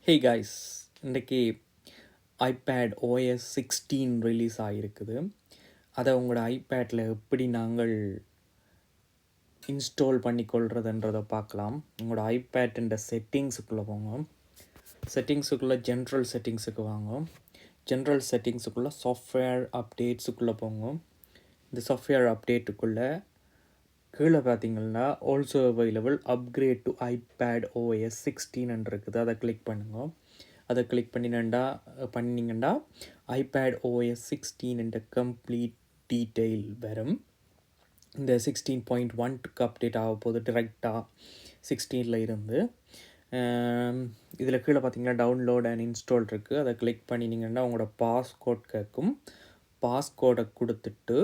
Hey guys, இன்றைக்கி iPad OS 16 release ஆகிருக்குது. அதை உங்களோட ஐபேடில் எப்படி நாங்கள் இன்ஸ்டால் பண்ணிக்கொள்கிறதுன்றதை பார்க்கலாம். உங்களோட ஐபேட்டுன்ற செட்டிங்ஸுக்குள்ளே போங்க. செட்டிங்ஸுக்குள்ளே ஜென்ரல் செட்டிங்ஸுக்கு வாங்க. ஜென்ரல் செட்டிங்ஸுக்குள்ளே சாஃப்ட்வேர் அப்டேட்ஸுக்குள்ளே போங்க. இந்த சாஃப்ட்வேர் அப்டேட்டுக்குள்ளே கீழே பார்த்தீங்கன்னா also available upgrade to iPad OS 16 இருக்குது. அதை கிளிக் பண்ணுங்க. அதை கிளிக் பண்ணிங்கன்னா ஐபேட் ஓஎஸ் 16 கம்ப்ளீட் டீட்டெயில் வரும். இந்த 16.1க்கு அப்டேட் ஆக போகுது டிரெக்டாக 16 இருந்து. இதில் கீழே பார்த்தீங்கன்னா டவுன்லோட் அண்ட் இன்ஸ்டால் இருக்குது. அதை கிளிக் பண்ணினீங்கன்னா உங்களோட பாஸ்கோட் கேட்கும். பாஸ்கோடை கொடுத்துட்டு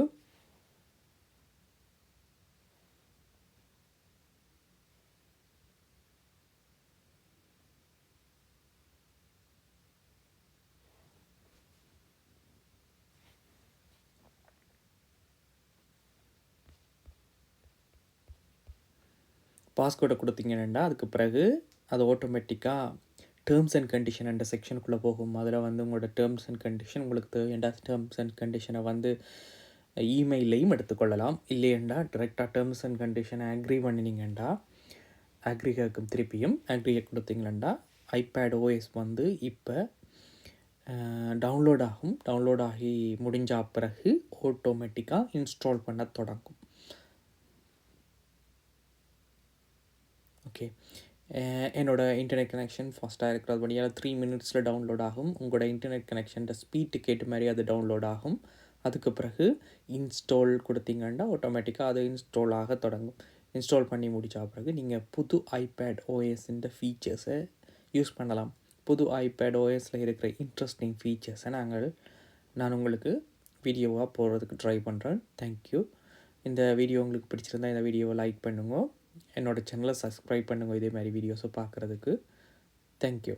பாஸ்கோடை கொடுத்தீங்கன்னா அதுக்கு பிறகு அது ஆட்டோமேட்டிக்காக டேர்ம்ஸ் அண்ட் கண்டிஷன் என்ற செக்ஷனுக்குள்ளே போகும். அதில் உங்களோட டேர்ம்ஸ் அண்ட் கண்டிஷன் உங்களுக்கு தேவையான டேர்ம்ஸ் அண்ட் கண்டிஷனை இமெயிலையும் எடுத்துக்கொள்ளலாம். இல்லையண்டா டிரெக்டாக டேர்ம்ஸ் அண்ட் கண்டிஷனை அக்ரி பண்ணினீங்கண்டா அக்ரி கேட்கும். திருப்பியும் அக்ரியை கொடுத்தீங்களா ஐபேட் ஓஎஸ் இப்போ டவுன்லோட் ஆகும். டவுன்லோட் ஆகி முடிஞ்ச பிறகு ஆட்டோமேட்டிக்காக இன்ஸ்டால் பண்ண தொடங்கும். ஓகே, என்னோடய இன்டர்நெட் கனெக்ஷன் ஃபாஸ்ட்டாக இருக்கிறது வழியாக 3 மினிட்ஸில் டவுன்லோட் ஆகும். உங்களோட இன்டர்நெட் கனெக்ஷன் ஸ்பீட்டுக்கு ஏற்ற மாதிரி அது டவுன்லோட் ஆகும். அதுக்கு பிறகு இன்ஸ்டால் கொடுத்தீங்கன்னா ஆட்டோமேட்டிக்காக அது இன்ஸ்டால் ஆக தொடங்கும். இன்ஸ்டால் பண்ணி முடித்த பிறகு நீங்கள் புது ஐபேட் ஓஎஸ்ன்ற ஃபீச்சர்ஸை யூஸ் பண்ணலாம். புது ஐபேட் ஓஎஸில் இருக்கிற இன்ட்ரெஸ்டிங் ஃபீச்சர்ஸை நான் உங்களுக்கு வீடியோவாக போடுறதுக்கு ட்ரை பண்ணுறேன். தேங்க்யூ. இந்த வீடியோ உங்களுக்கு பிடிச்சிருந்தால் இந்த வீடியோவை லைக் பண்ணுங்க. என்னோடய சேனலை சப்ஸ்கிரைப் பண்ணுங்கள் இதே மாதிரி வீடியோஸை பார்க்குறதுக்கு. தேங்க்யூ.